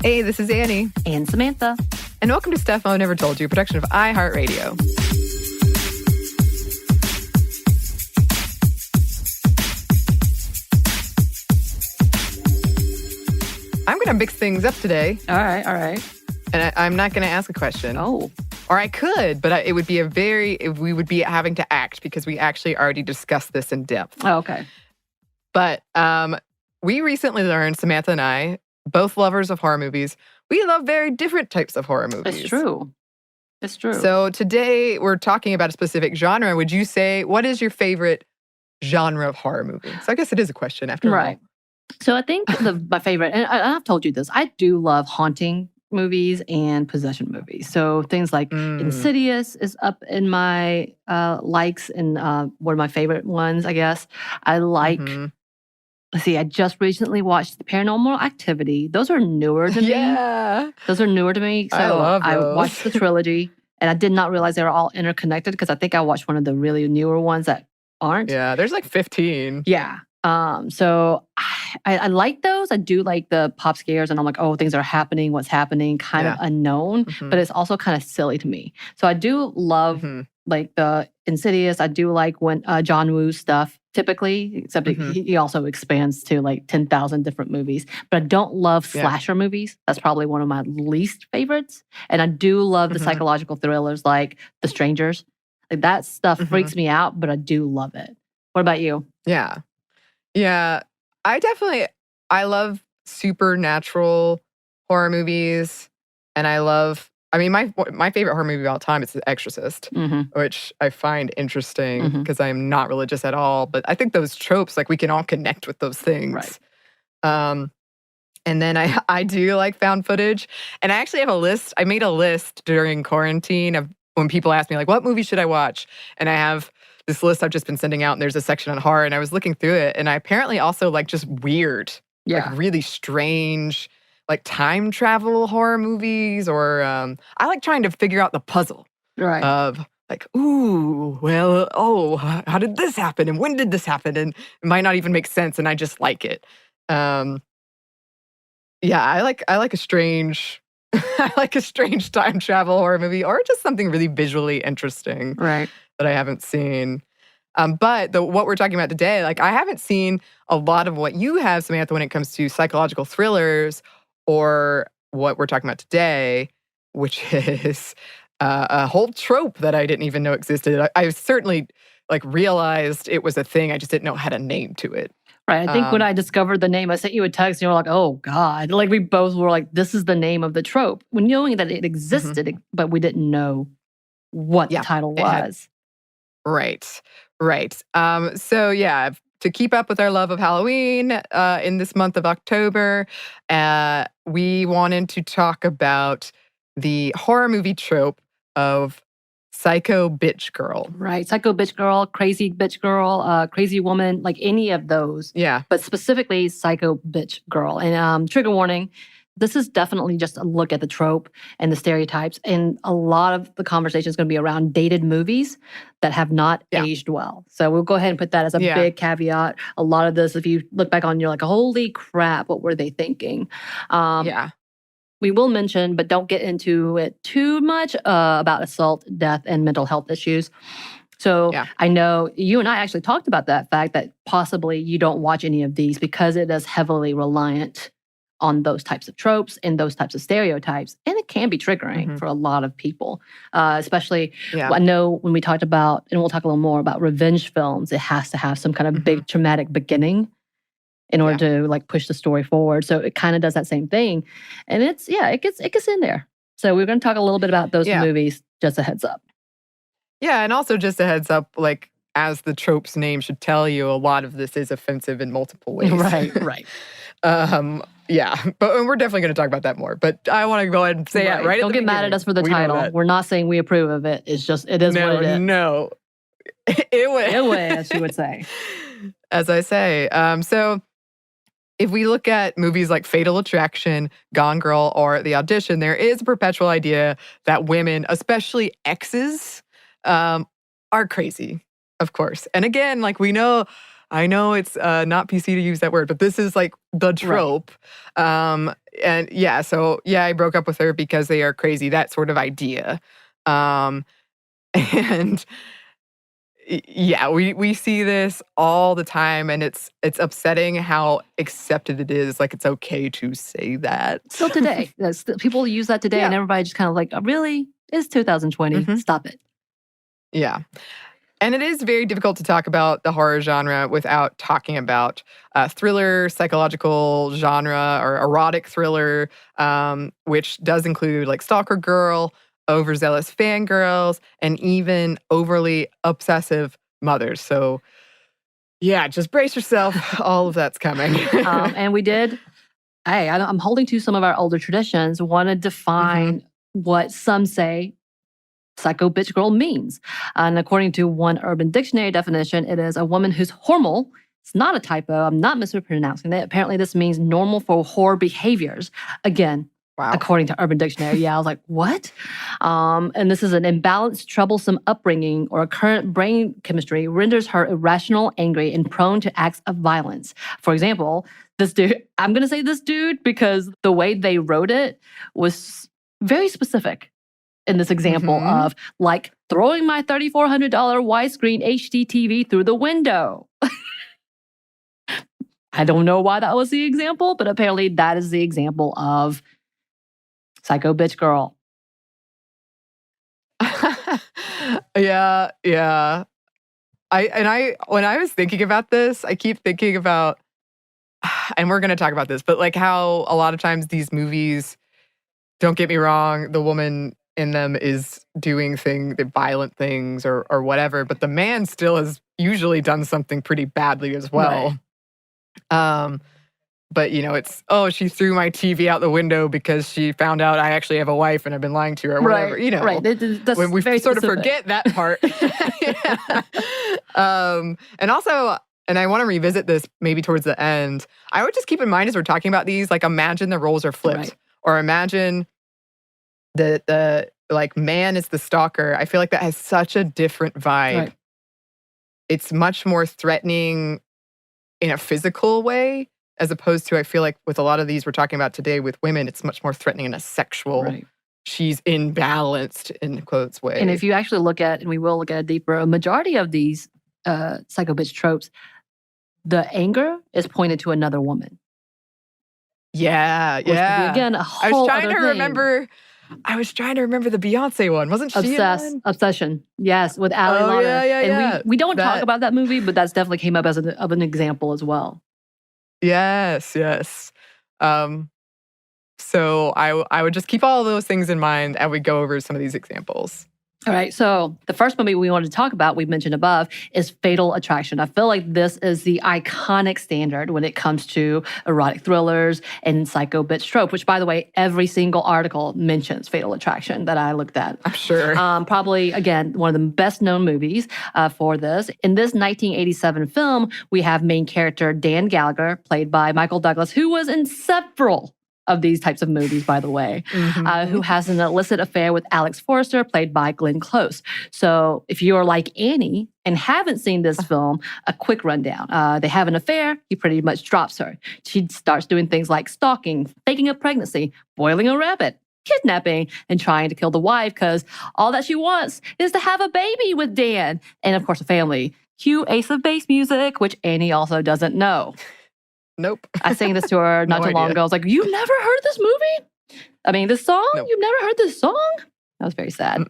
Hey, this is Anney. And Samantha. And welcome to Stuff Mom Never Told You, a production of iHeartRadio. I'm going to mix things up today. All right. And I'm not going to ask a question. Oh. Or I could, but it would be we would be having to act because we actually already discussed this in depth. Oh, okay. But we recently learned, Samantha and I, both lovers of horror movies, we love very different types of horror movies. It's true. So today we're talking about a specific genre. Would you say, what is your favorite genre of horror movie? So I guess it is a question after all. Right. So I think my favorite, and I've told you this, I do love haunting movies and possession movies. So things like Insidious is up in my likes and one of my favorite ones, I guess. I like... Let's see, I just recently watched The Paranormal Activity. Those are newer to me. Yeah. Those are newer to me. So I love those. I watched the trilogy, and I did not realize they were all interconnected because I think I watched one of the really newer ones that aren't. Yeah, there's like 15. Yeah. So I like those. I do like the pop scares, and I'm like, oh, things are happening, what's happening, kind of unknown, but it's also kind of silly to me. So I do love like the Insidious. I do like when John Woo's stuff, typically, except he also expands to like 10,000 different movies. But I don't love slasher movies. That's probably one of my least favorites. And I do love the psychological thrillers like The Strangers. Like that stuff freaks me out, but I do love it. What about you? Yeah. I love supernatural horror movies. And my favorite horror movie of all time is The Exorcist, which I find interesting because I am not religious at all. But I think those tropes, like we can all connect with those things. Right. And then I do like found footage. And I actually have a list. I made a list during quarantine of when people ask me, like, what movie should I watch? And I have this list I've just been sending out, and there's a section on horror. And I was looking through it, and I apparently also like just weird, like really strange, like time travel horror movies, or I like trying to figure out the puzzle of like, how did this happen? And when did this happen? And it might not even make sense, and I just like it. I like a strange I like a strange time travel horror movie, or just something really visually interesting that I haven't seen. But what we're talking about today, like I haven't seen a lot of what you have, Samantha, when it comes to psychological thrillers, or what we're talking about today, which is a whole trope that I didn't even know existed. I certainly like realized it was a thing. I just didn't know how to name to it. Right. I think when I discovered the name, I sent you a text and you were like, oh God. Like we both were like, this is the name of the trope. When knowing that it existed, but we didn't know what the title was. Right. So to keep up with our love of Halloween in this month of October, we wanted to talk about the horror movie trope of psycho bitch girl. Right. Psycho bitch girl, crazy bitch girl, crazy woman, like any of those. Yeah. But specifically psycho bitch girl. And trigger warning, this is definitely just a look at the trope and the stereotypes. And a lot of the conversation is going to be around dated movies that have not aged well. So we'll go ahead and put that as a big caveat. A lot of this, if you look back on, you're like, holy crap, what were they thinking? We will mention, but don't get into it too much, about assault, death, and mental health issues. So I know you and I actually talked about that fact that possibly you don't watch any of these because it is heavily reliant on those types of tropes and those types of stereotypes. And it can be triggering for a lot of people, especially I know when we talked about, and we'll talk a little more about revenge films, it has to have some kind of big traumatic beginning in order to like push the story forward. So it kind of does that same thing. And it gets in there. So we're going to talk a little bit about those movies, just a heads up. Yeah, and also just a heads up, like as the trope's name should tell you, a lot of this is offensive in multiple ways. Right. But we're definitely going to talk about that more. But I want to go ahead and say it right. Don't get mad at us for the title. We're not saying we approve of it. It's just, it is what it is. No. It as you would say. As I say. So if we look at movies like Fatal Attraction, Gone Girl, or The Audition, there is a perpetual idea that women, especially exes, are crazy, of course. And again, like we know I know it's not PC to use that word, but this is like the trope. Right. And yeah, so yeah, I broke up with her because they are crazy, that sort of idea. And yeah, we see this all the time, and it's upsetting how accepted it is. Like, it's okay to say that. Still today. People use that today, and everybody just kind of like, really? It's 2020. Stop it. Yeah. And it is very difficult to talk about the horror genre without talking about thriller, psychological genre, or erotic thriller, which does include like Stalker Girl, overzealous fangirls, and even overly obsessive mothers. So yeah, just brace yourself. All of that's coming. And we did, I'm holding to some of our older traditions, want to define what some say psycho bitch girl means. And according to one Urban Dictionary definition, it is a woman who's hormonal. It's not a typo. I'm not mispronouncing it. Apparently, this means normal for whore behaviors. Again, according to Urban Dictionary. Yeah, I was like, what? And this is an imbalanced, troublesome upbringing or a current brain chemistry renders her irrational, angry, and prone to acts of violence. For example, this dude, I'm going to say this dude because the way they wrote it was very specific. In this example of like throwing my $3,400 widescreen HD TV through the window. I don't know why that was the example, but apparently that is the example of psycho bitch girl. Yeah. When I was thinking about this, I keep thinking about, and we're going to talk about this, but like how a lot of times these movies, don't get me wrong, the woman in them is doing the violent things or whatever, but the man still has usually done something pretty badly as well. Right. But you know, it's, she threw my TV out the window because she found out I actually have a wife and I've been lying to her or whatever. You know, right. That's when we sort of forget that part. And also, and I want to revisit this maybe towards the end. I would just keep in mind as we're talking about these, like imagine the roles are flipped, or imagine the like man is the stalker. I feel like that has such a different vibe. Right. It's much more threatening in a physical way, as opposed to, I feel like with a lot of these we're talking about today with women, it's much more threatening in a sexual, she's imbalanced in quotes way. And if you actually look at, and we will look at it deeper, a majority of these psycho bitch tropes, the anger is pointed to another woman. Yeah. Again, a whole I was trying to remember the Beyonce one. Wasn't she Obsession. Yes, with Ali Lana. Yeah. We don't talk about that movie, but that's definitely came up as an example as well. Yes. So I would just keep all of those things in mind as we go over some of these examples. All right, so the first movie we wanted to talk about, we mentioned above, is Fatal Attraction. I feel like this is the iconic standard when it comes to erotic thrillers and psycho bitch trope, which, by the way, every single article mentions Fatal Attraction that I looked at. I'm sure. Probably, again, one of the best-known movies for this. In this 1987 film, we have main character Dan Gallagher, played by Michael Douglas, who was in several of these types of movies, by the way, who has an illicit affair with Alex Forrester, played by Glenn Close. So if you're like Annie and haven't seen this film, a quick rundown. They have an affair. He pretty much drops her. She starts doing things like stalking, faking a pregnancy, boiling a rabbit, kidnapping, and trying to kill the wife because all that she wants is to have a baby with Dan. And of course, a family. Cue Ace of Base music, which Annie also doesn't know. Nope. I sang this to her not too long ago. I was like, you've never heard this movie? I mean, this song? Nope. You've never heard this song? That was very sad.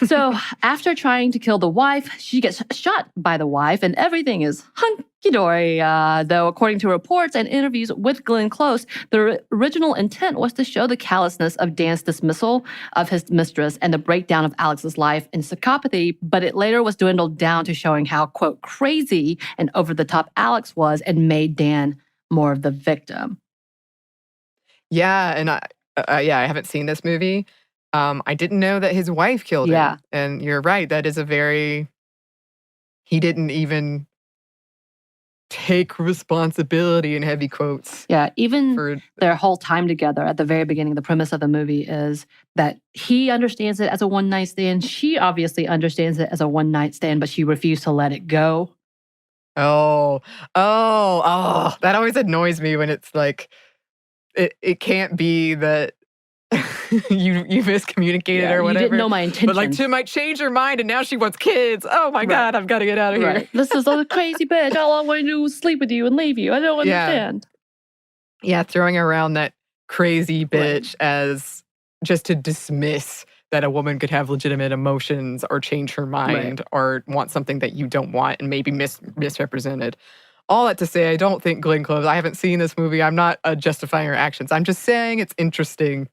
So after trying to kill the wife, she gets shot by the wife and everything is hunky-dory. Though according to reports and interviews with Glenn Close, the original intent was to show the callousness of Dan's dismissal of his mistress and the breakdown of Alex's life in psychopathy, but it later was dwindled down to showing how, quote, crazy and over-the-top Alex was and made Dan more of the victim. Yeah, and I haven't seen this movie. I didn't know that his wife killed him. And you're right. That is he didn't even take responsibility in heavy quotes. Yeah, even their whole time together at the very beginning, the premise of the movie is that he understands it as a one-night stand. She obviously understands it as a one-night stand, but she refused to let it go. That always annoys me when it's like, it can't be that you miscommunicated or whatever. You didn't know my intentions. But like, she might change her mind and now she wants kids. Oh my God, I've got to get out of here. This is a crazy bitch. All I want to do is sleep with you and leave you. I don't understand. Yeah, throwing around that crazy bitch as just to dismiss that a woman could have legitimate emotions or change her mind or want something that you don't want and maybe misrepresented. All that to say, I don't think Glenn Close, I haven't seen this movie. I'm not justifying her actions. I'm just saying it's interesting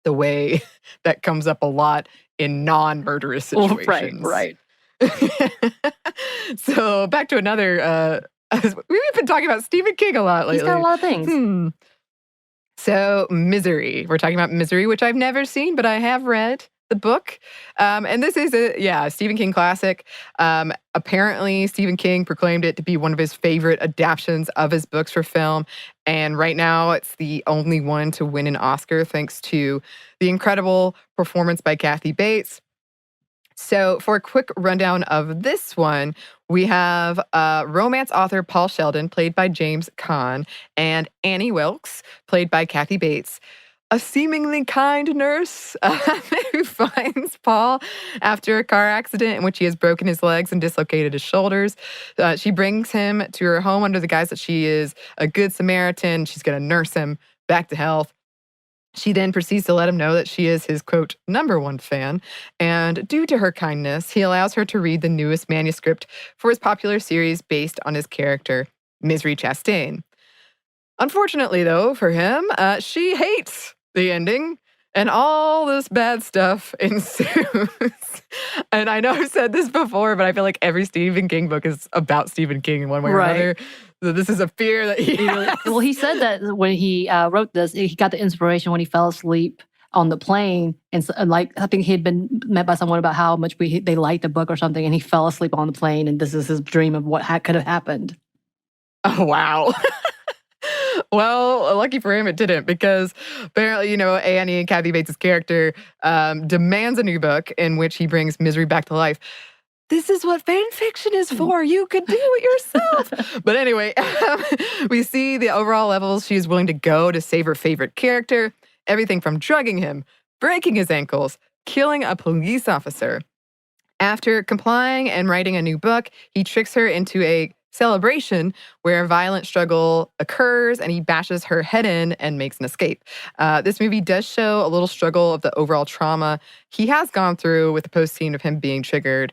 the way that comes up a lot in non-murderous situations. Right. So back to another, we've been talking about Stephen King a lot lately. He's got a lot of things. So Misery. We're talking about Misery, which I've never seen, but I have read the book. And this is a Stephen King classic. Apparently, Stephen King proclaimed it to be one of his favorite adaptations of his books for film. And right now, it's the only one to win an Oscar, thanks to the incredible performance by Kathy Bates. So for a quick rundown of this one, we have romance author Paul Sheldon, played by James Caan, and Annie Wilkes, played by Kathy Bates, a seemingly kind nurse who finds Paul after a car accident in which he has broken his legs and dislocated his shoulders. She brings him to her home under the guise that she is a good Samaritan. She's going to nurse him back to health. She then proceeds to let him know that she is his, quote, #1 fan. And due to her kindness, he allows her to read the newest manuscript for his popular series based on his character, Misery Chastain. Unfortunately, though, for him, she hates the ending, and all this bad stuff ensues. And I know I've said this before, but I feel like every Stephen King book is about Stephen King in one way or another. So this is a fear that he has. Well, he said that when he wrote this, he got the inspiration when he fell asleep on the plane. And so, like, I think he had been met by someone about how much they liked the book or something, and he fell asleep on the plane, and this is his dream of what could have happened. Oh, wow. Well, lucky for him, it didn't, because apparently, Anney and Kathy Bates' character demands a new book in which he brings Misery back to life. This is what fan fiction is for. You could do it yourself. But anyway, we see the overall levels she is willing to go to save her favorite character. Everything from drugging him, breaking his ankles, killing a police officer. After complying and writing a new book, he tricks her into a celebration where a violent struggle occurs and he bashes her head in and makes an escape. This movie does show a little struggle of the overall trauma he has gone through with the post scene of him being triggered.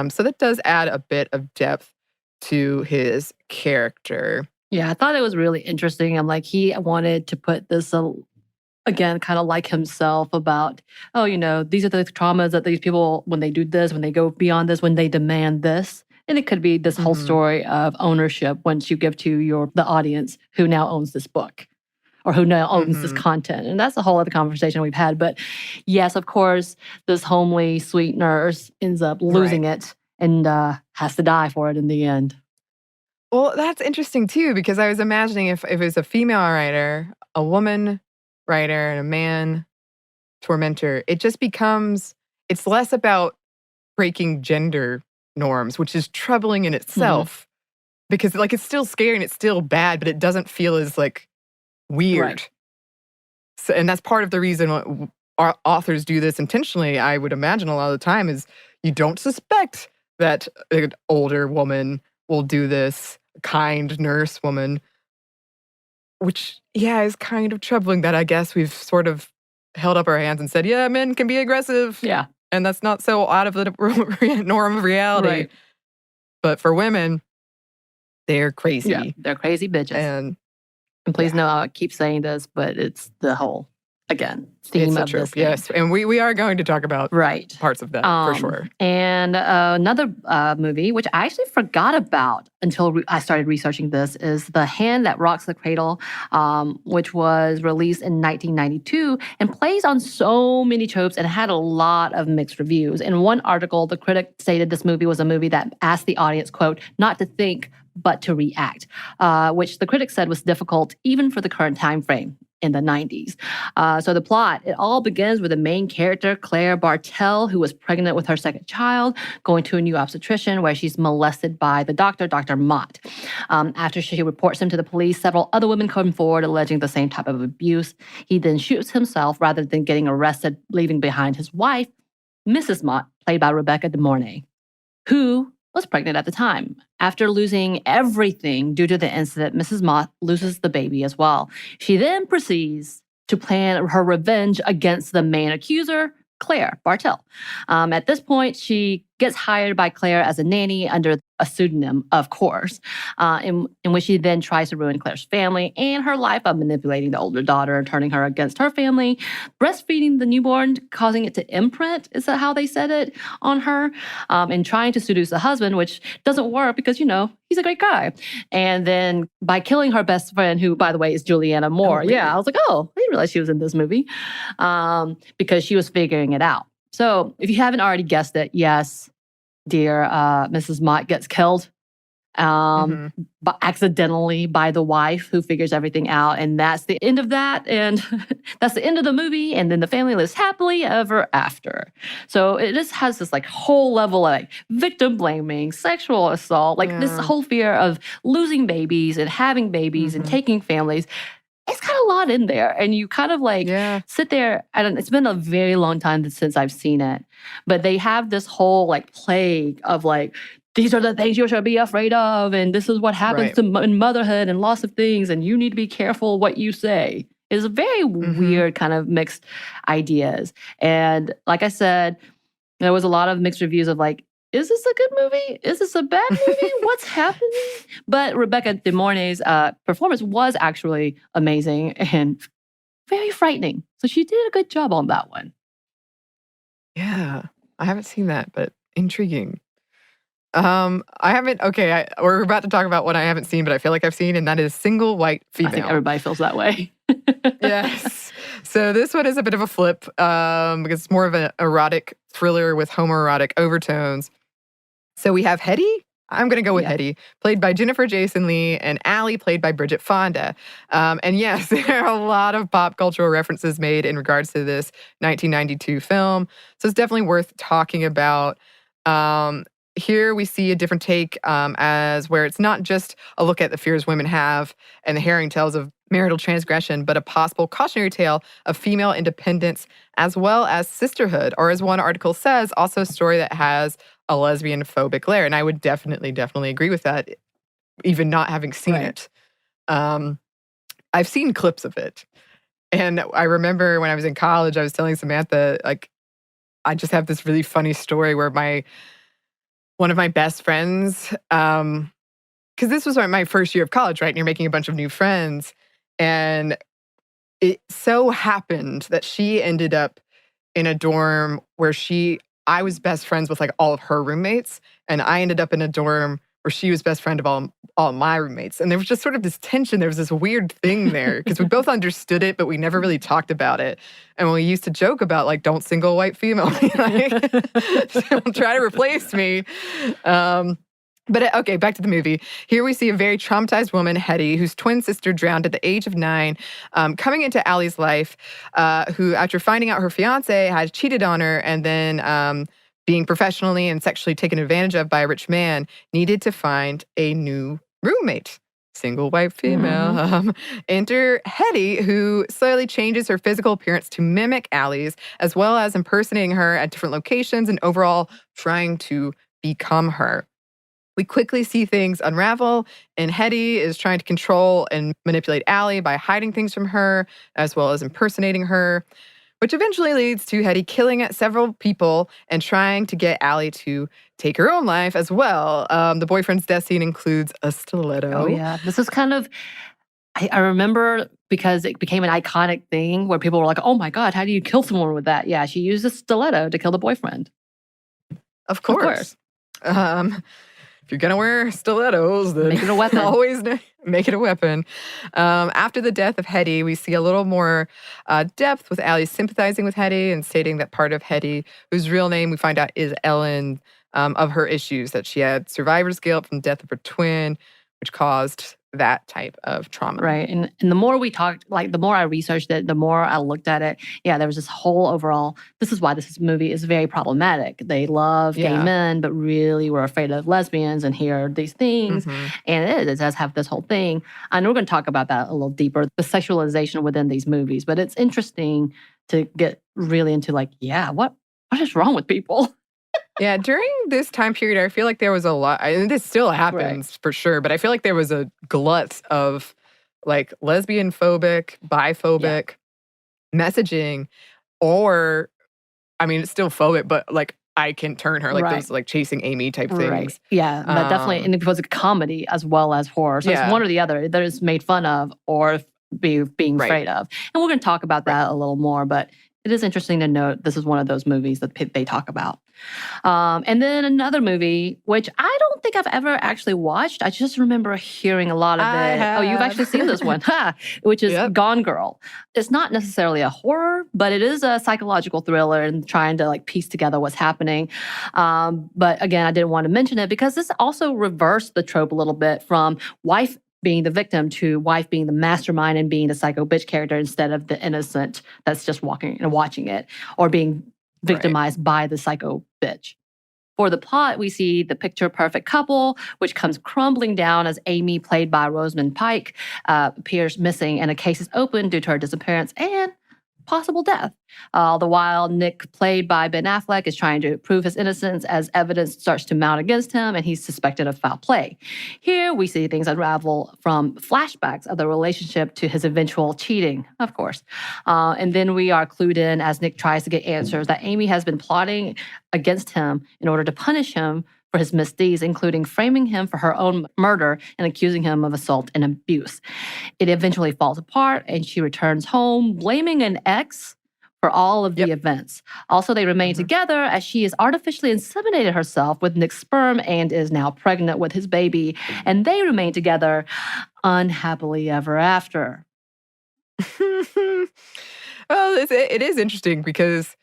So that does add a bit of depth to his character. Yeah, I thought it was really interesting. I'm like, he wanted to put this, again, kind of like himself about, these are the traumas that these people, when they do this, when they go beyond this, when they demand this. And it could be this whole story of ownership once you give to the audience who now owns this book or who now owns this content. And that's a whole other conversation we've had. But yes, of course, this homely, sweet nurse ends up losing it and has to die for it in the end. Well, that's interesting too, because I was imagining if it was a female writer, a woman writer, and a man tormentor, it just becomes, it's less about breaking gender norms, which is troubling in itself, because like it's still scary and it's still bad, but it doesn't feel as like weird. Right. So, and that's part of the reason our authors do this intentionally, I would imagine a lot of the time, is you don't suspect that an older woman will do this, kind nurse woman, which, is kind of troubling that I guess we've sort of held up our hands and said, yeah, men can be aggressive. Yeah. And that's not so out of the norm of reality. Right. But for women, they're crazy. Yeah, they're crazy bitches. And please know I keep saying this, but it's the whole, again, theme of this thing. Yes, and we are going to talk about parts of that for sure. And another movie, which I actually forgot about until I started researching this, is The Hand That Rocks the Cradle, which was released in 1992 and plays on so many tropes and had a lot of mixed reviews. In one article, the critic stated this movie was a movie that asked the audience, quote, not to think, but to react, which the critic said was difficult even for the current time frame. in the 90s. So the plot, it all begins with the main character, Claire Bartell, who was pregnant with her second child, going to a new obstetrician where she's molested by the doctor, Dr. Mott. After she reports him to the police, several other women come forward alleging the same type of abuse. He then shoots himself rather than getting arrested, leaving behind his wife, Mrs. Mott, played by Rebecca De Mornay, who was pregnant at the time. After losing everything due to the incident, Mrs. Mott loses the baby as well. She then proceeds to plan her revenge against the main accuser, Claire Bartell. At this point, she gets hired by Claire as a nanny under a pseudonym, of course, in which she then tries to ruin Claire's family and her life by manipulating the older daughter and turning her against her family, breastfeeding the newborn, causing it to imprint, is that how they said it, on her, and trying to seduce the husband, which doesn't work because, he's a great guy. And then by killing her best friend, who, by the way, is Julianne Moore. Oh, really? Yeah, I was like, I didn't realize she was in this movie, because she was figuring it out. So if you haven't already guessed it, yes, dear Mrs. Mott gets killed but accidentally by the wife who figures everything out. And that's the end of that. And that's the end of the movie. And then the family lives happily ever after. So it just has this whole level of victim blaming, sexual assault, this whole fear of losing babies and having babies and taking families. It's got a lot in there. And you kind of sit there. And it's been a very long time since I've seen it. But they have this whole plague of these are the things you should be afraid of. And this is what happens in motherhood and lots of things. And you need to be careful what you say. It's very weird kind of mixed ideas. And like I said, there was a lot of mixed reviews of is this a good movie? Is this a bad movie? What's happening? But Rebecca De Mornay's performance was actually amazing and very frightening. So she did a good job on that one. Yeah, I haven't seen that, but intriguing. We're about to talk about what I haven't seen, but I feel like I've seen, and that is Single White Female. I think everybody feels that way. Yes. So this one is a bit of a flip because it's more of an erotic thriller with homoerotic overtones. So we have Hetty. I'm going to go with Hetty, played by Jennifer Jason Leigh, and Allie, played by Bridget Fonda. And yes, there are a lot of pop cultural references made in regards to this 1992 film. So it's definitely worth talking about. Here we see a different take as where it's not just a look at the fears women have and the harrowing tales of marital transgression, but a possible cautionary tale of female independence as well as sisterhood, or as one article says, also a story that has a lesbian-phobic layer. And I would definitely agree with that, even not having seen it. I've seen clips of it. And I remember when I was in college, I was telling Samantha, I just have this really funny story where one of my best friends, because this was my first year of college, right? And you're making a bunch of new friends. And it so happened that she ended up in a dorm where I was best friends with all of her roommates. And I ended up in a dorm where she was best friend of all of my roommates. And there was just sort of this tension. There was this weird thing there because we both understood it, but we never really talked about it. And we used to joke about don't single white female, don't try to replace me. But okay, back to the movie. Here we see a very traumatized woman, Hetty, whose twin sister drowned at the age of 9, coming into Allie's life, who, after finding out her fiancé had cheated on her and then being professionally and sexually taken advantage of by a rich man, needed to find a new roommate. Single white female. Enter Hetty, who slowly changes her physical appearance to mimic Allie's, as well as impersonating her at different locations and overall trying to become her. We quickly see things unravel, and Hetty is trying to control and manipulate Allie by hiding things from her, as well as impersonating her, which eventually leads to Hetty killing several people and trying to get Allie to take her own life as well. The boyfriend's death scene includes a stiletto. Oh, yeah. This is kind of, I remember because it became an iconic thing where people were like, oh my God, how do you kill someone with that? Yeah, she used a stiletto to kill the boyfriend. Of course. If you're going to wear stilettos, then make it a weapon. Always make it a weapon. After the death of Hetty, we see a little more depth with Allie sympathizing with Hetty and stating that part of Hetty, whose real name we find out is Ellen, of her issues, that she had survivor's guilt from the death of her twin, which caused that type of trauma. Right. And the more we talked, like the more I researched it, the more I looked at it, there was this whole overall, this is why this movie is very problematic. They love gay men, but really were afraid of lesbians and hear these things. And it does have this whole thing. And we're going to talk about that a little deeper, the sexualization within these movies. But it's interesting to get really into like, what is wrong with people? Yeah, during this time period, I feel like there was a lot, and this still happens for sure, but I feel like there was a glut of like lesbian phobic, biphobic messaging, or, I mean, it's still phobic, but like I can turn her, like those like Chasing Amy type things. Yeah, that definitely, and it was a comedy as well as horror. So it's one or the other that is made fun of or being afraid of. And we're going to talk about that a little more, but it is interesting to note this is one of those movies that they talk about. And then another movie, which I don't think I've ever actually watched. I just remember hearing a lot of it. Oh, you've actually seen this one, which is Gone Girl. It's not necessarily a horror, but it is a psychological thriller and trying to like piece together what's happening. But again, I didn't want to mention it because this also reversed the trope a little bit from wife being the victim to wife being the mastermind and being the psycho bitch character instead of the innocent that's just walking and watching it or being victimized by the psycho bitch. For the plot, we see the picture-perfect couple, which comes crumbling down as Amy, played by Rosamund Pike, appears missing and a case is opened due to her disappearance and possible death. All the while, Nick, played by Ben Affleck, is trying to prove his innocence as evidence starts to mount against him and he's suspected of foul play. Here, we see things unravel from flashbacks of the relationship to his eventual cheating, of course. And then we are clued in as Nick tries to get answers that Amy has been plotting against him in order to punish him for his misdeeds, including framing him for her own murder and accusing him of assault and abuse. It eventually falls apart, and she returns home, blaming an ex for all of the events. Also, they remain together as she has artificially inseminated herself with Nick's sperm and is now pregnant with his baby, and they remain together unhappily ever after. Well, it is interesting because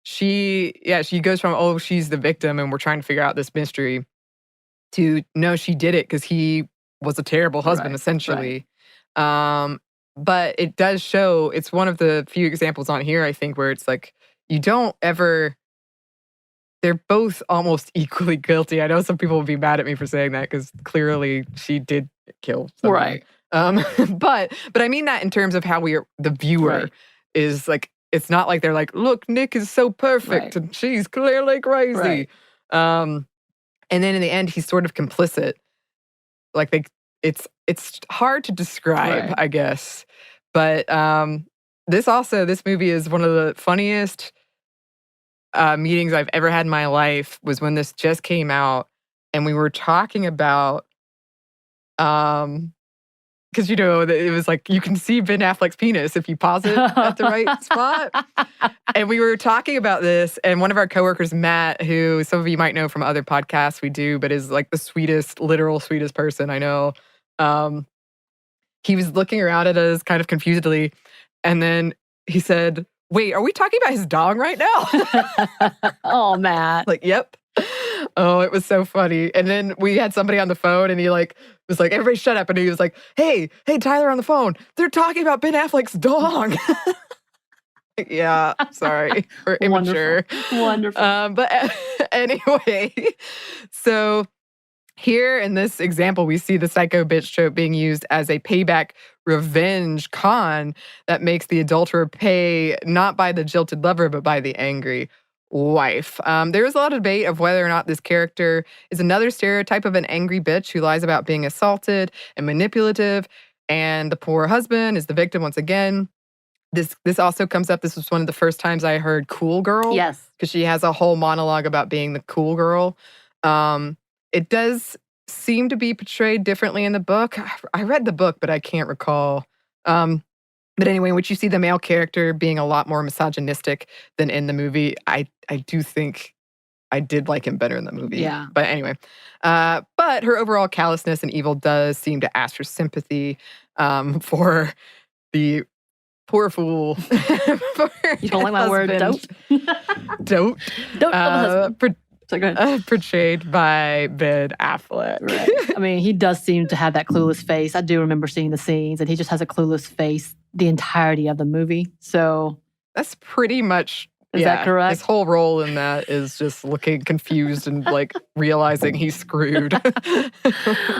she goes from, she's the victim and we're trying to figure out this mystery to, no, she did it because he was a terrible husband, essentially. But it does show, it's one of the few examples on here, I think, where it's like, you don't ever, they're both almost equally guilty. I know some people will be mad at me for saying that because clearly she did kill someone. But I mean that in terms of how the viewer is like, it's not like they're like, look, Nick is so perfect and she's clearly crazy. And then in the end, he's sort of complicit. Like it's hard to describe, I guess. But this movie is one of the funniest meetings I've ever had in my life was when this just came out and we were talking about because, it was like, you can see Ben Affleck's penis if you pause it at the right spot. And we were talking about this, and one of our coworkers, Matt, who some of you might know from other podcasts we do, but is like the sweetest person I know. He was looking around at us kind of confusedly, and then he said, wait, are we talking about his dong right now? Oh, Matt. Like, yep. Oh, it was so funny. And then we had somebody on the phone and he was like, everybody shut up. And he was like, hey, Tyler on the phone. They're talking about Ben Affleck's dong. Yeah, sorry. We're immature. Wonderful. But anyway, so here in this example, we see the psycho bitch trope being used as a payback revenge con that makes the adulterer pay not by the jilted lover, but by the angry wife. There is a lot of debate of whether or not this character is another stereotype of an angry bitch who lies about being assaulted and manipulative, and the poor husband is the victim once again. This also comes up. This was one of the first times I heard cool girl. Yes. Because she has a whole monologue about being the cool girl. It does seem to be portrayed differently in the book. I read the book, but I can't recall. But anyway, in which you see the male character being a lot more misogynistic than in the movie. I do think I did like him better in the movie. Yeah. But anyway. But her overall callousness and evil does seem to ask for sympathy for the poor fool. You don't like my word, dope? Dope. Dope. So good. Portrayed by Ben Affleck. Right. I mean, he does seem to have that clueless face. I do remember seeing the scenes, and he just has a clueless face the entirety of the movie. So that's pretty much. Is that correct? His whole role in that is just looking confused and like realizing he's screwed.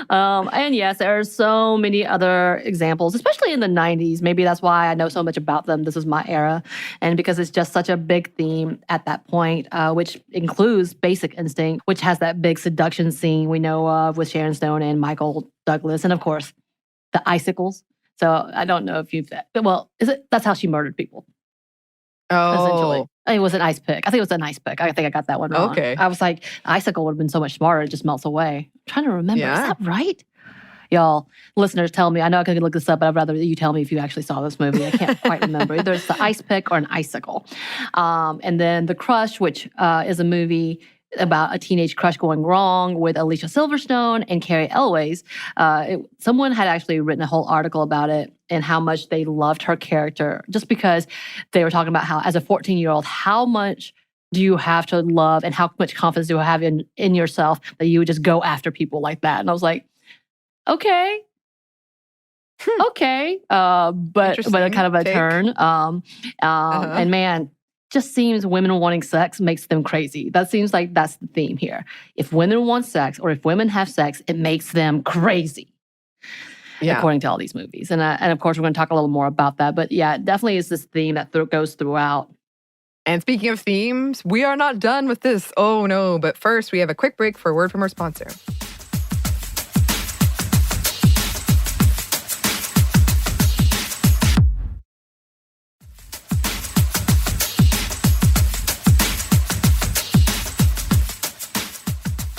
And yes, there are so many other examples, especially in the 90s. Maybe that's why I know so much about them. This is my era. And because it's just such a big theme at that point, which includes Basic Instinct, which has that big seduction scene we know of with Sharon Stone and Michael Douglas. And of course, the icicles. So I don't know if you've, well, that's how she murdered people. Essentially. It was an ice pick. I think it was an ice pick. I think I got that one wrong. Okay. I was like, icicle would have been so much smarter. It just melts away. I'm trying to remember. Yeah. Is that right? Y'all, listeners, tell me. I know I could look this up, but I'd rather you tell me if you actually saw this movie. I can't quite remember. Either it's the ice pick or an icicle. And then The Crush, which is a movie about a teenage crush going wrong with Alicia Silverstone and Carrie Elways. Someone had actually written a whole article about it and how much they loved her character, just because they were talking about how, as a 14-year-old, how much do you have to love and how much confidence do you have in yourself that you would just go after people like that? And I was like, okay. Okay. But a kind of a turn. And man, just seems women wanting sex makes them crazy. That seems like that's the theme here. If women want sex or if women have sex, it makes them crazy. Yeah. According to all these movies. And of course, we're going to talk a little more about that. But yeah, it definitely is this theme that goes throughout. And speaking of themes, we are not done with this. Oh no. But first, we have a quick break for a word from our sponsor.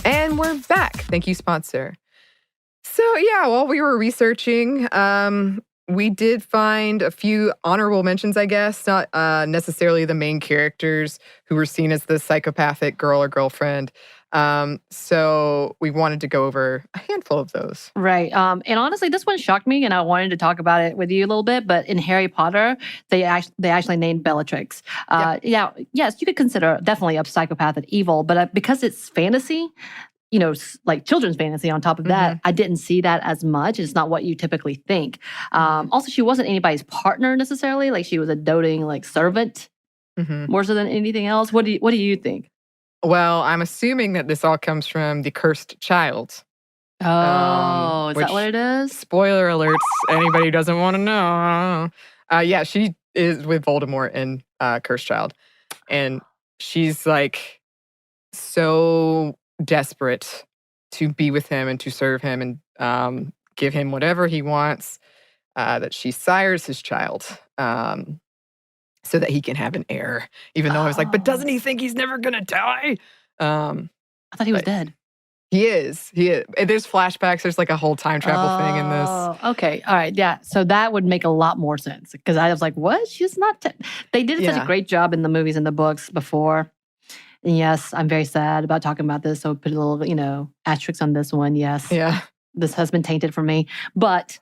And we're back. Thank you, sponsor. So yeah, while we were researching, we did find a few honorable mentions, I guess, not necessarily the main characters who were seen as the psychopathic girl or girlfriend. So we wanted to go over a handful of those. Right. And honestly, this one shocked me, and I wanted to talk about it with you a little bit. But in Harry Potter, they actually named Bellatrix. Yeah, yes, you could consider definitely a psychopath and evil, but because it's fantasy, you know, like children's fantasy on top of that, I didn't see that as much. It's not what you typically think. Also, she wasn't anybody's partner necessarily. Like, she was a doting, like, servant more so than anything else. What do you think? Well, I'm assuming that this all comes from The Cursed Child. Oh, is that what it is? Spoiler alerts, anybody who doesn't want to know. Yeah, she is with Voldemort in Cursed Child. And she's, like, so desperate to be with him and to serve him and give him whatever he wants, that she sires his child so that he can have an heir. Even though I was like, but doesn't he think he's never going to die? I thought he was dead. He is. There's flashbacks. There's like a whole time travel thing in this. Okay. All right. Yeah. So that would make a lot more sense because I was like, what? She's not. They did such a great job in the movies and the books before. And yes, I'm very sad about talking about this. So put a little, asterisk on this one. Yes. Yeah. This has been tainted for me. But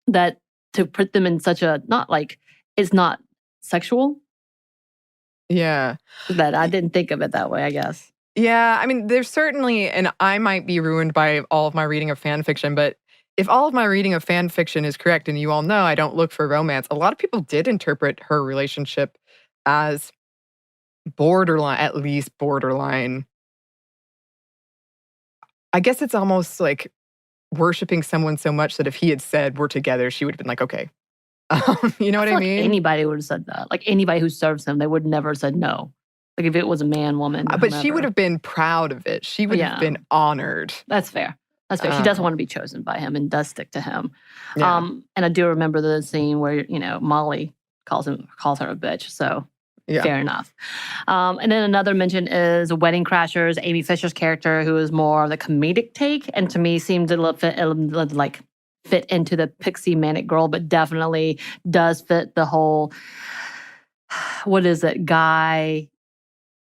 that to put them in such a, not like, it's not sexual. Yeah. That I didn't think of it that way, I guess. Yeah. I mean, there's certainly, and I might be ruined by all of my reading of fan fiction, but if all of my reading of fan fiction is correct, and you all know I don't look for romance, a lot of people did interpret her relationship as borderline, at least borderline. I guess it's almost like worshiping someone so much that if he had said we're together, she would have been like, okay. You know what I mean? Anybody would have said that. Like anybody who serves him, they would never have said no. Like if it was a man, woman. But she would have been proud of it. She would have been honored. That's fair. That's fair. She does want to be chosen by him and does stick to him. Yeah. And I do remember the scene where, Molly calls her a bitch. So fair enough. And then another mention is Wedding Crashers, Amy Fisher's character, who is more of the comedic take, and to me seemed to fit into the pixie manic girl, but definitely does fit the whole, what is it, guy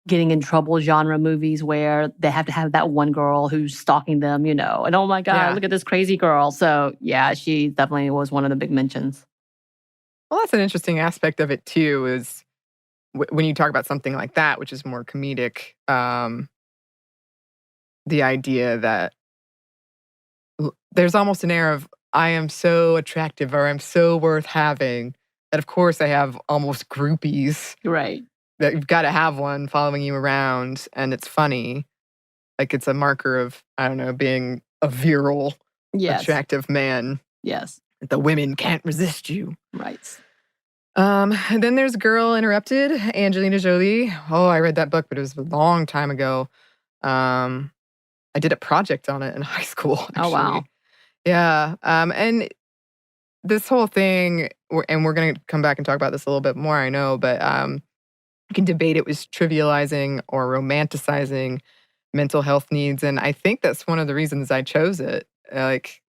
getting in trouble genre movies where they have to have that one girl who's stalking them, and oh my God, look at this crazy girl. So yeah, she definitely was one of the big mentions. Well, that's an interesting aspect of it too, is when you talk about something like that, which is more comedic, the idea that there's almost an air of, I am so attractive or I'm so worth having that, of course, I have almost groupies. Right. That you've got to have one following you around, and it's funny. Like, it's a marker of, I don't know, being a virile, attractive man. Yes. The women can't resist you. Right. And then there's Girl Interrupted, Angelina Jolie. Oh, I read that book, but it was a long time ago. I did a project on it in high school, actually. Oh, wow. Yeah. And this whole thing, and we're going to come back and talk about this a little bit more, I know, but you can debate it was trivializing or romanticizing mental health needs. And I think that's one of the reasons I chose it. Like,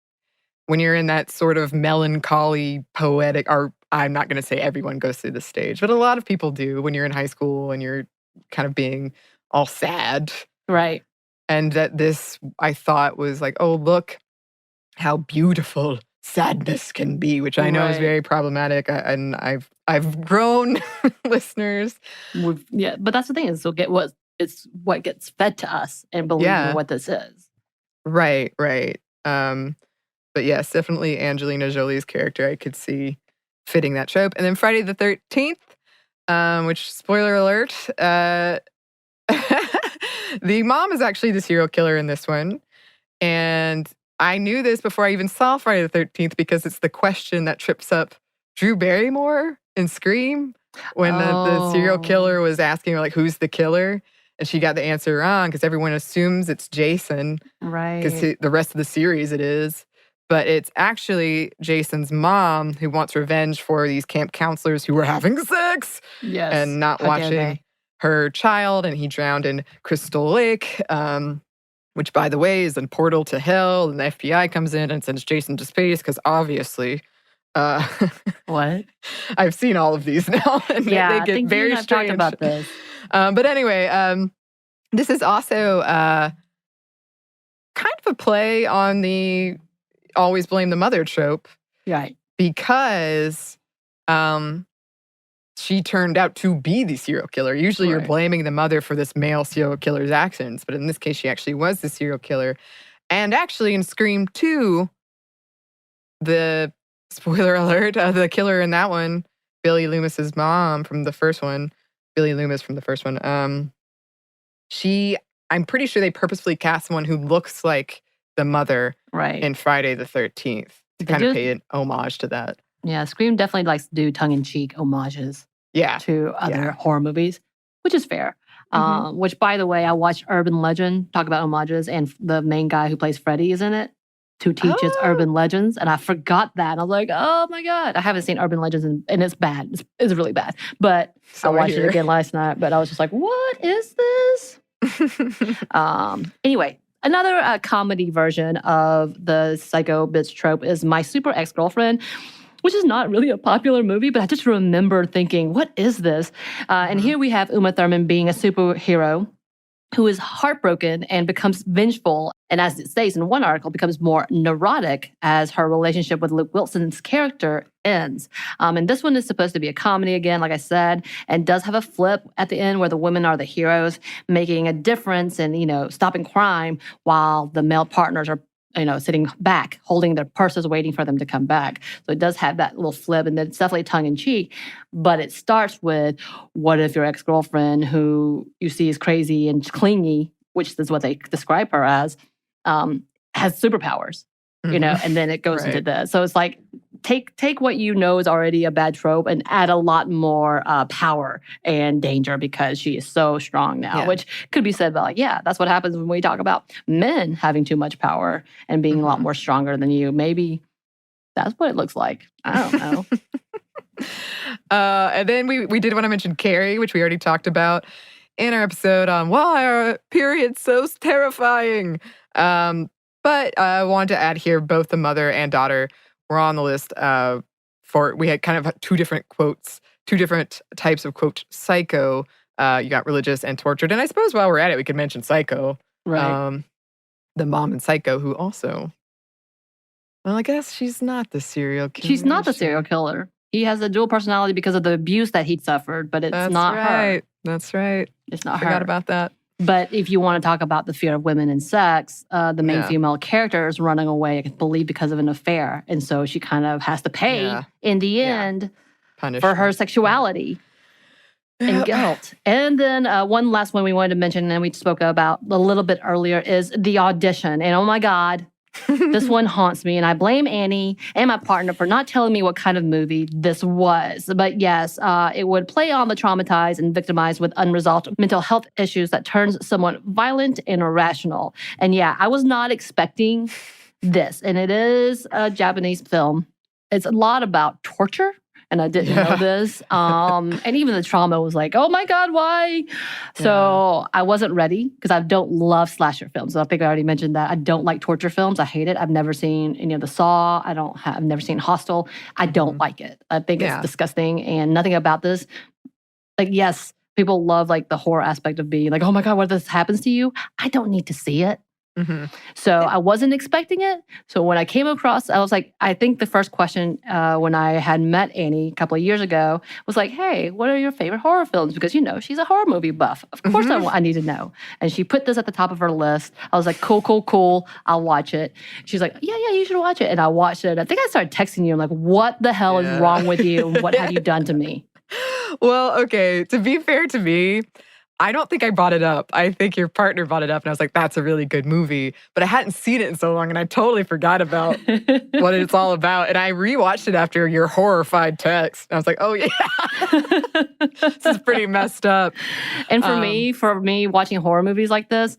when you're in that sort of melancholy, poetic, or I'm not going to say everyone goes through this stage, but a lot of people do when you're in high school and you're kind of being all sad. Right. And that this, I thought, was like, oh, look how beautiful sadness can be, which I know is very problematic. And I've grown, listeners. But that's the thing is, it's what gets fed to us and believing what this is. Right. But yes, definitely Angelina Jolie's character, I could see fitting that trope. And then Friday the 13th, which, spoiler alert, the mom is actually the serial killer in this one. And I knew this before I even saw Friday the 13th because it's the question that trips up Drew Barrymore in Scream when the serial killer was asking her, like, who's the killer? And she got the answer wrong because everyone assumes it's Jason. Right. Because the rest of the series it is. But it's actually Jason's mom who wants revenge for these camp counselors who were having sex and not watching her child. And he drowned in Crystal Lake, which, by the way, is a portal to hell. And the FBI comes in and sends Jason to space because obviously... what? I've seen all of these now. And they get very strange. Talked about this. But anyway, this is also kind of a play on the always blame the mother trope. Right. Because she turned out to be the serial killer. Usually you're blaming the mother for this male serial killer's actions. But in this case, she actually was the serial killer. And actually in Scream 2, the, spoiler alert, the killer in that one, Billy Loomis's mom from the first one, I'm pretty sure they purposefully cast someone who looks like the mother in Friday the 13th to kind of pay an homage to that. Yeah, Scream definitely likes to do tongue-in-cheek homages to other horror movies, which is fair. Which, by the way, I watched Urban Legend talk about homages, and the main guy who plays Freddy is in it to teach its urban legends, and I forgot that. And I was like, oh my God. I haven't seen Urban Legends, and it's bad. It's really bad. But I watched it again last night, but I was just like, what is this? Anyway, another comedy version of the psycho bitch trope is My Super Ex-Girlfriend, which is not really a popular movie, but I just remember thinking, what is this? And here we have Uma Thurman being a superhero who is heartbroken and becomes vengeful, and as it states in one article, becomes more neurotic as her relationship with Luke Wilson's character ends. And this one is supposed to be a comedy again, like I said, and does have a flip at the end where the women are the heroes, making a difference and, stopping crime while the male partners are sitting back, holding their purses, waiting for them to come back. So it does have that little flip, and it's definitely tongue-in-cheek, but it starts with, what if your ex-girlfriend, who you see is crazy and clingy, which is what they describe her as, has superpowers, and then it goes into this. So it's like, take what you know is already a bad trope and add a lot more power and danger because she is so strong now, which could be said about, that's what happens when we talk about men having too much power and being a lot more stronger than you. Maybe that's what it looks like. I don't know. And then we did want to mention Carrie, which we already talked about in our episode on why are periods so terrifying. But I wanted to add here, both the mother and daughter were on the list we had kind of two different quotes, two different types of, quote, psycho. You got religious and tortured. And I suppose while we're at it, we could mention Psycho. Right. The mom in Psycho, who also, well, I guess she's not the serial killer. She's not the serial killer. He has a dual personality because of the abuse that he suffered, but it's not her. That's right. It's not her. Forgot about that. But if you want to talk about the fear of women and sex, the main female character is running away, I believe, because of an affair. And so she kind of has to pay in the end for her sexuality and guilt. And then one last one we wanted to mention, and we spoke about a little bit earlier, is The Audition. And oh my God, this one haunts me, and I blame Anney and my partner for not telling me what kind of movie this was. But yes, it would play on the traumatized and victimized with unresolved mental health issues that turns someone violent and irrational. And yeah, I was not expecting this. And it is a Japanese film. It's a lot about torture. And I didn't know this. And even the trauma was like, oh my God, why? So I wasn't ready because I don't love slasher films. So I think I already mentioned that. I don't like torture films. I hate it. I've never seen any of the Saw. I've never seen Hostel. I don't like it. I think it's disgusting and nothing about this. Like, yes, people love like the horror aspect of being like, oh my God, what if this happens to you? I don't need to see it. So I wasn't expecting it. So when I came across, I was like, I think the first question when I had met Anney a couple of years ago was like, hey, what are your favorite horror films? Because, she's a horror movie buff. Of course I need to know. And she put this at the top of her list. I was like, cool. I'll watch it. She's like, yeah, you should watch it. And I watched it. I think I started texting you. I'm like, what the hell is wrong with you? And what have you done to me? Well, okay, to be fair to me, I don't think I brought it up. I think your partner brought it up, and I was like, that's a really good movie. But I hadn't seen it in so long, and I totally forgot about what it's all about. And I rewatched it after your horrified text. And I was like, oh, yeah, this is pretty messed up. And for me, watching horror movies like this,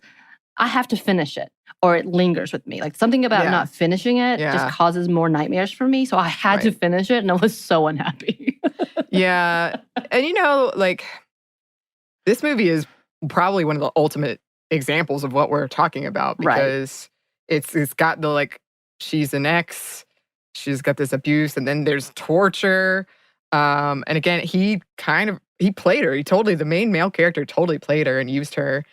I have to finish it, or it lingers with me. Like, something about not finishing it just causes more nightmares for me. So I had to finish it, and I was so unhappy. Yeah. And, like, this movie is probably one of the ultimate examples of what we're talking about because it's got the, like, she's an ex, she's got this abuse, and then there's torture. And again, he played her. The main male character totally played her and used her.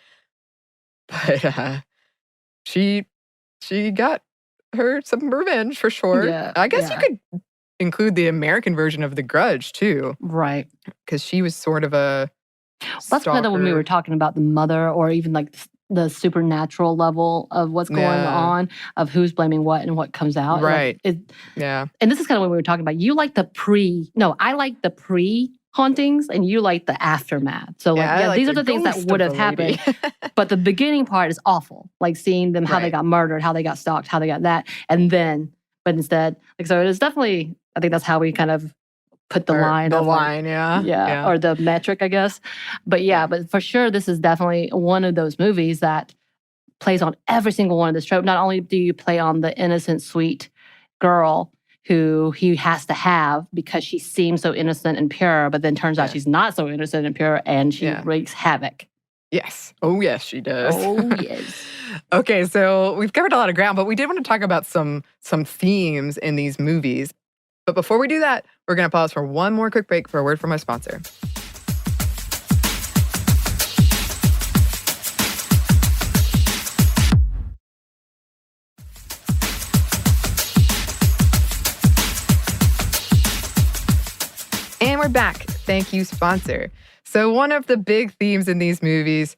But she got her some revenge for sure. Yeah, I guess you could include the American version of The Grudge too. Right. Because she was sort of a That's kind of when we were talking about the mother, or even like the supernatural level of what's going on, of who's blaming what and what comes out. Right. And this is kind of what we were talking about. You like I like the pre-hauntings and you like the aftermath. So like these are the things that would have happened. But the beginning part is awful. Like seeing them, how they got murdered, how they got stalked, how they got that. And then, but instead, like, so it is definitely, I think that's how we kind of put the line. The line, or the metric, I guess. But but for sure, this is definitely one of those movies that plays on every single one of this trope. Not only do you play on the innocent, sweet girl who he has to have because she seems so innocent and pure, but then turns out she's not so innocent and pure, and she wreaks havoc. Yes. Oh, yes, she does. Oh, yes. Okay, so we've covered a lot of ground, but we did want to talk about some themes in these movies. But before we do that, we're going to pause for one more quick break for a word from my sponsor. And we're back. Thank you, sponsor. So one of the big themes in these movies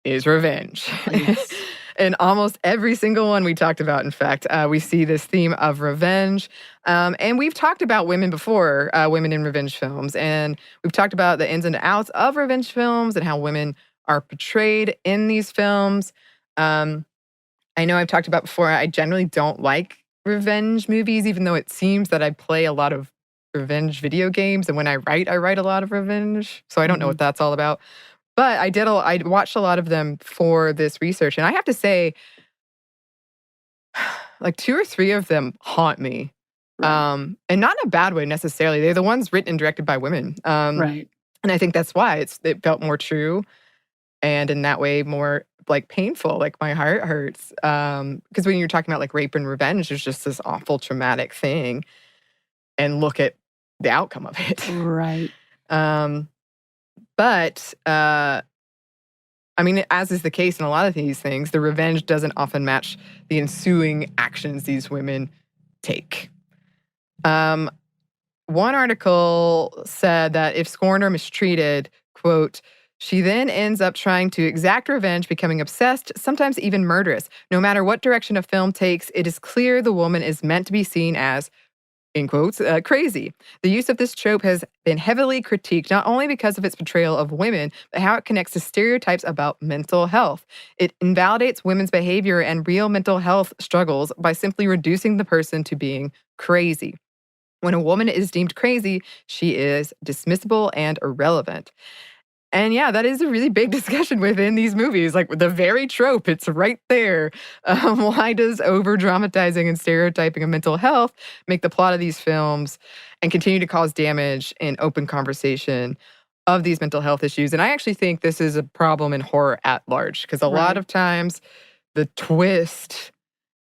is revenge. Yes. In almost every single one we talked about, in fact, we see this theme of revenge. And we've talked about women before, women in revenge films. And we've talked about the ins and outs of revenge films and how women are portrayed in these films. I know I've talked about before, I generally don't like revenge movies, even though it seems that I play a lot of revenge video games. And when I write a lot of revenge. So I don't know what that's all about. But I watched a lot of them for this research. And I have to say, like 2 or 3 of them haunt me. Right. And not in a bad way necessarily. They're the ones written and directed by women. Right. And I think that's why it felt more true. And in that way, more like painful, like my heart hurts. Because when you're talking about like rape and revenge, there's just this awful traumatic thing. And look at the outcome of it. Right. But, I mean, as is the case in a lot of these things, the revenge doesn't often match the ensuing actions these women take. One article said that if scorned or mistreated, quote, She then ends up trying to exact revenge, becoming obsessed, sometimes even murderous. No matter what direction a film takes, it is clear the woman is meant to be seen as, in quotes, crazy. The use of this trope has been heavily critiqued, not only because of its portrayal of women, but how it connects to stereotypes about mental health. It invalidates women's behavior and real mental health struggles by simply reducing the person to being crazy. When a woman is deemed crazy, she is dismissible and irrelevant. And yeah, that is a really big discussion within these movies. Like the very trope, it's right there. Why does over dramatizing and stereotyping of mental health make the plot of these films and continue to cause damage in open conversation of these mental health issues? And I actually think this is a problem in horror at large, because a lot of times the twist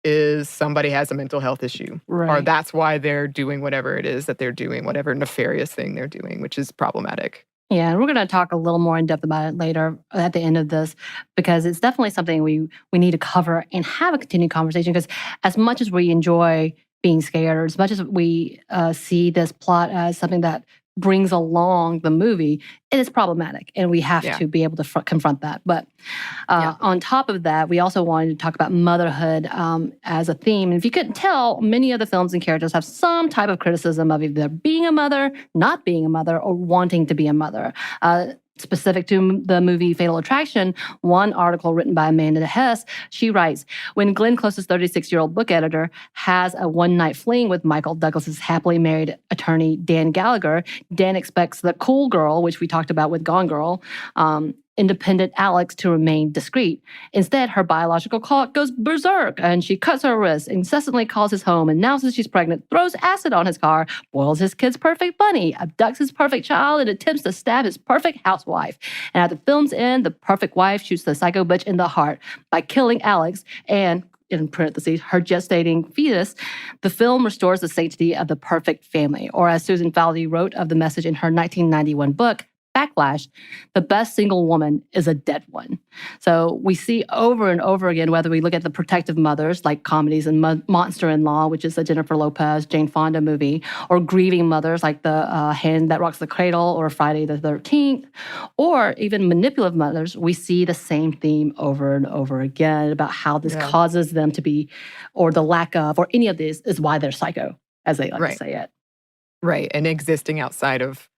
is somebody has a mental health issue. Or that's why they're doing whatever it is that they're doing, whatever nefarious thing they're doing, which is problematic. Yeah, and we're going to talk a little more in depth about it later at the end of this, because it's definitely something we need to cover and have a continued conversation, because as much as we enjoy being scared, or as much as we see this plot as something that brings along the movie, it is problematic, and we have to be able to confront that. But on top of that, we also wanted to talk about motherhood as a theme. And if you couldn't tell, many of the films and characters have some type of criticism of either being a mother, not being a mother, or wanting to be a mother. Specific to the movie Fatal Attraction, one article written by Amanda Hess, she writes, when Glenn Close's 36-year-old book editor has a one-night fling with Michael Douglas's happily married attorney Dan Gallagher, Dan expects the cool girl, which we talked about with Gone Girl, independent Alex, to remain discreet. Instead, her biological clock goes berserk, and she cuts her wrists, incessantly calls his home, announces she's pregnant, throws acid on his car, boils his kid's perfect bunny, abducts his perfect child, and attempts to stab his perfect housewife. And at the film's end, the perfect wife shoots the psycho bitch in the heart by killing Alex and, in parentheses, her gestating fetus. The film restores the sanctity of the perfect family. Or as Susan Falvey wrote of the message in her 1991 book, Backlash, the best single woman is a dead one. So we see over and over again, whether we look at the protective mothers, like comedies and Monster-in-Law, which is a Jennifer Lopez, Jane Fonda movie, or grieving mothers like The Hand That Rocks the Cradle or Friday the 13th, or even manipulative mothers, we see the same theme over and over again about how this causes them to be, or the lack of, or any of this is why they're psycho, as they like to say it. Right, and existing outside of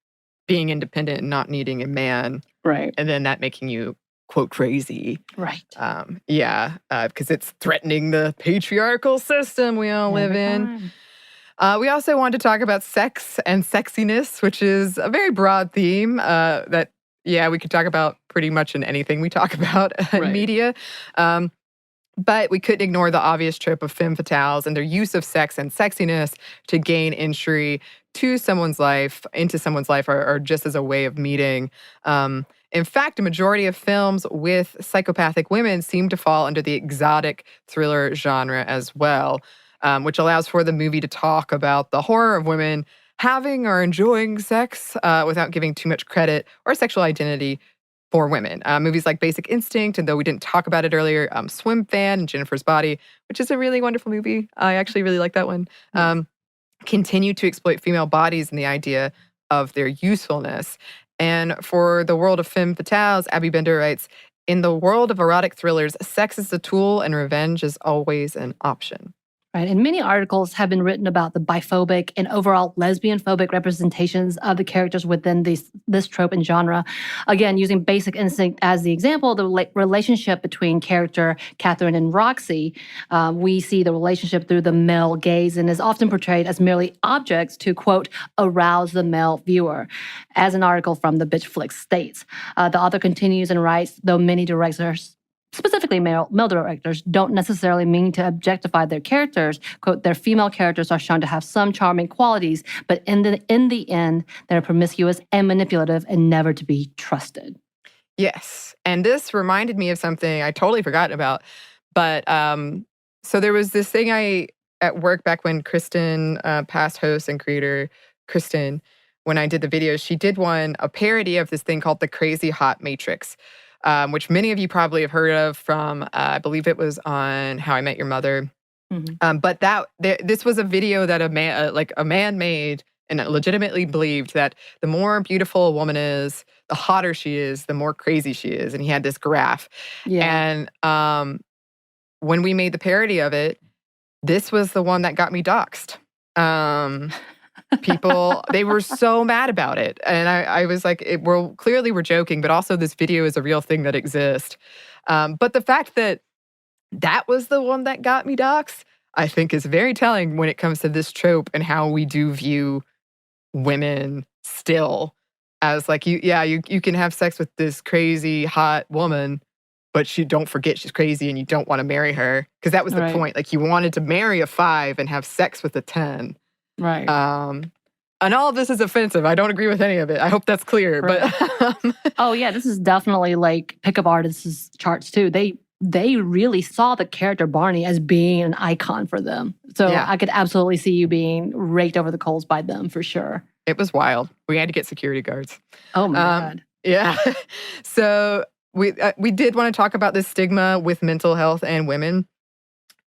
being independent and not needing a man. Right. And then that making you, quote, crazy. Right. Because it's threatening the patriarchal system we all live in. We also wanted to talk about sex and sexiness, which is a very broad theme that, we could talk about pretty much in anything we talk about in media. But we couldn't ignore the obvious trope of femme fatales and their use of sex and sexiness to gain entry to someone's life, into someone's life, or just as a way of meeting. In fact, a majority of films with psychopathic women seem to fall under the exotic thriller genre as well, which allows for the movie to talk about the horror of women having or enjoying sex without giving too much credit or sexual identity for women. Movies like Basic Instinct, and though we didn't talk about it earlier, Swim Fan and Jennifer's Body, which is a really wonderful movie. I actually really like that one. Continue to exploit female bodies and the idea of their usefulness. And for the world of femme fatales, Abby Bender writes, in the world of erotic thrillers, sex is a tool and revenge is always an option. Right. And many articles have been written about the biphobic and overall lesbian-phobic representations of the characters within this trope and genre. Again, using Basic Instinct as the example, the relationship between character Catherine and Roxy, we see the relationship through the male gaze and is often portrayed as merely objects to, quote, arouse the male viewer. As an article from the Bitch Flick states, the author continues and writes, though many directors, specifically male directors, don't necessarily mean to objectify their characters. Quote, their female characters are shown to have some charming qualities, but in the end, they're promiscuous and manipulative and never to be trusted. Yes. And this reminded me of something I totally forgot about. But so there was this thing at work back when Kristen, past host and creator, Kristen, when I did the videos, she did a parody of this thing called the Crazy Hot Matrix. Which many of you probably have heard of from, I believe it was on How I Met Your Mother. Mm-hmm. But this was a video that a man made and legitimately believed that the more beautiful a woman is, the hotter she is, the more crazy she is. And he had this graph. Yeah. And when we made the parody of it, this was the one that got me doxxed. People, they were so mad about it. And I was like, clearly we're joking, but also this video is a real thing that exists. But the fact that was the one that got me doxxed, I think is very telling when it comes to this trope and how we do view women still as like, you can have sex with this crazy hot woman, but don't forget she's crazy and you don't want to marry her. Because that was the point. Like, you wanted to marry a 5 and have sex with a 10. Right. And all of this is offensive. I don't agree with any of it. I hope that's clear. Right. But oh yeah, this is definitely like pickup artists' charts too. They really saw the character Barney as being an icon for them. So I could absolutely see you being raked over the coals by them for sure. It was wild. We had to get security guards. Oh my God. Yeah. So we did want to talk about this stigma with mental health and women.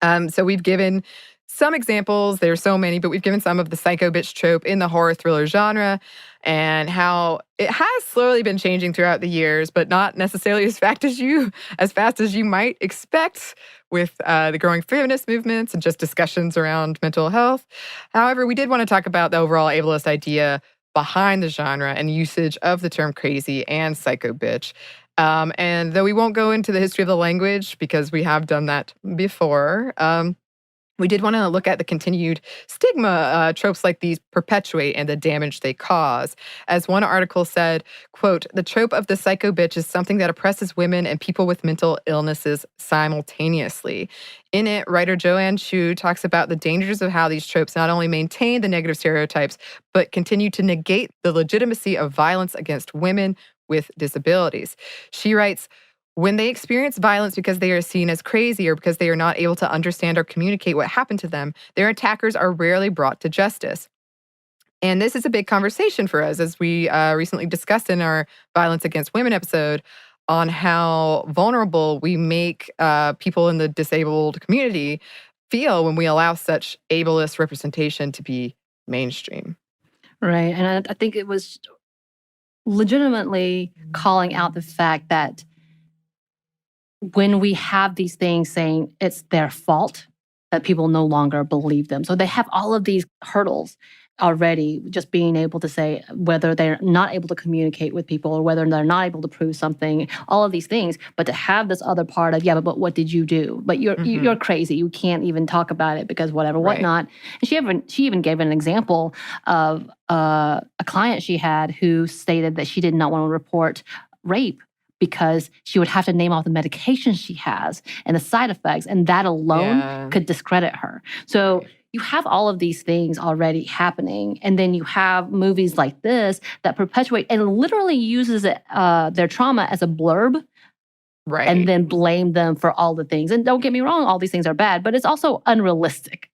So we've given some examples. There's so many, but we've given some of the psycho bitch trope in the horror thriller genre and how it has slowly been changing throughout the years, but not necessarily as fast as you might expect with the growing feminist movements and just discussions around mental health. However, we did want to talk about the overall ableist idea behind the genre and usage of the term crazy and psycho bitch. And though we won't go into the history of the language because we have done that before, we did want to look at the continued stigma tropes like these perpetuate and the damage they cause. As one article said, quote, "The trope of the psycho bitch is something that oppresses women and people with mental illnesses simultaneously." In it, writer Joanne Chu talks about the dangers of how these tropes not only maintain the negative stereotypes, but continue to negate the legitimacy of violence against women with disabilities. She writes, "When they experience violence because they are seen as crazy or because they are not able to understand or communicate what happened to them, their attackers are rarely brought to justice." And this is a big conversation for us, as we recently discussed in our Violence Against Women episode, on how vulnerable we make people in the disabled community feel when we allow such ableist representation to be mainstream. Right. And I think it was legitimately calling out the fact that when we have these things saying it's their fault, that people no longer believe them. So they have all of these hurdles already, just being able to say whether they're not able to communicate with people or whether they're not able to prove something, all of these things. But to have this other part of, but what did you do? But you're crazy. You can't even talk about it because whatever, whatnot. And she even gave an example of a client she had who stated that she did not want to report rape because she would have to name all the medications she has and the side effects, and that alone could discredit her. So you have all of these things already happening, and then you have movies like this that perpetuate and literally uses it, their trauma as a blurb, and then blame them for all the things. And don't get me wrong, all these things are bad, but it's also unrealistic.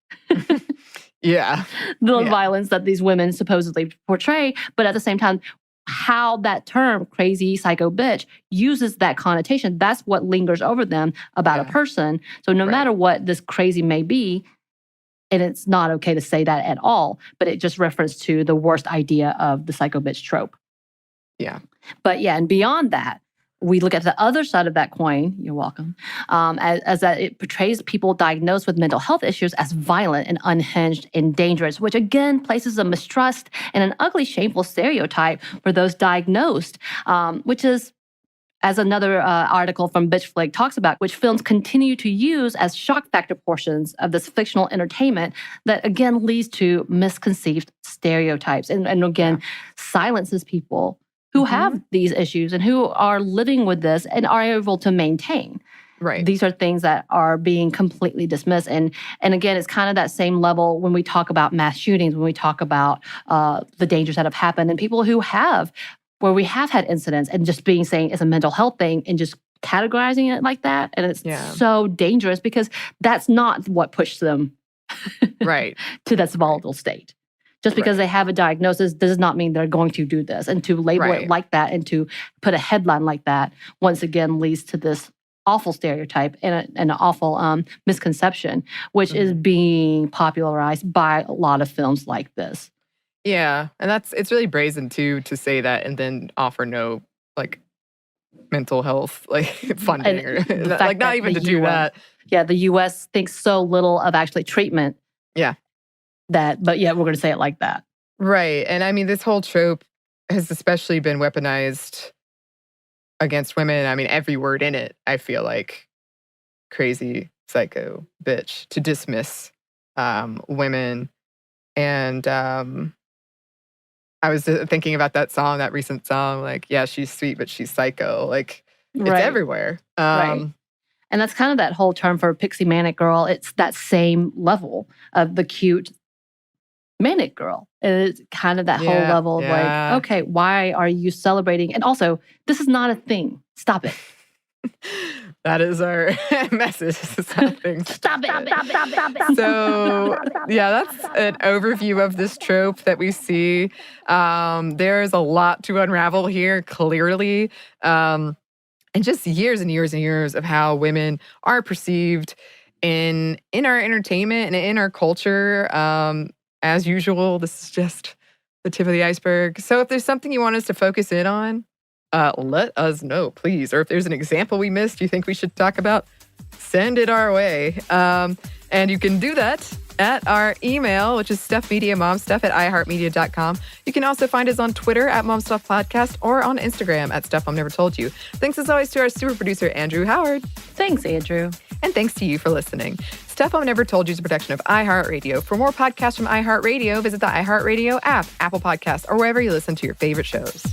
The violence that these women supposedly portray, but at the same time, how that term, crazy psycho bitch, uses that connotation, that's what lingers over them about a person. So no matter what this crazy may be, and it's not okay to say that at all, but it just refers to the worst idea of the psycho bitch trope. But and beyond that, we look at the other side of that coin, you're welcome, as that it portrays people diagnosed with mental health issues as violent and unhinged and dangerous, which again places a mistrust and an ugly, shameful stereotype for those diagnosed, which is, as another article from Bitch Flick talks about, which films continue to use as shock factor portions of this fictional entertainment that again leads to misconceived stereotypes and again silences people who have these issues and who are living with this and are able to maintain. These are things that are being completely dismissed. And again, it's kind of that same level when we talk about mass shootings, when we talk about the dangers that have happened and people who have, where we have had incidents and just saying it's a mental health thing and just categorizing it like that. And it's so dangerous because that's not what pushed them to this volatile state. Just because they have a diagnosis does not mean they're going to do this. And to label it like that and to put a headline like that, once again, leads to this awful stereotype and an awful misconception, which is being popularized by a lot of films like this. Yeah. And it's really brazen too to say that and then offer no like mental health like funding or like not even to do that. Yeah, the US thinks so little of actually treatment. Yeah. But yeah, we're gonna say it like that. Right. And I mean, this whole trope has especially been weaponized against women. I mean, every word in it, I feel like crazy, psycho, bitch, to dismiss women. And I was thinking about that recent song, like, yeah, she's sweet, but she's psycho. Like, it's everywhere. Right. And that's kind of that whole term for pixie manic girl. It's that same level of the cute manic girl. It's kind of that whole level of like, okay, why are you celebrating? And also, this is not a thing. Stop it. That is our message. Stop it. Stop it. So, yeah, that's an overview of this trope that we see. There's a lot to unravel here, clearly. And just years and years and years of how women are perceived in our entertainment and in our culture. As usual, this is just the tip of the iceberg. So if there's something you want us to focus in on, let us know, please. Or if there's an example we missed you think we should talk about, send it our way. And you can do that at our email, which is stuffmediamomstuff@iheartmedia.com. You can also find us on Twitter at momstuffpodcast or on Instagram at stuffmomnevertoldyou. Thanks as always to our super producer, Andrew Howard. Thanks, Andrew. And thanks to you for listening. Stuff Mom Never Told You is a production of iHeartRadio. For more podcasts from iHeartRadio, visit the iHeartRadio app, Apple Podcasts, or wherever you listen to your favorite shows.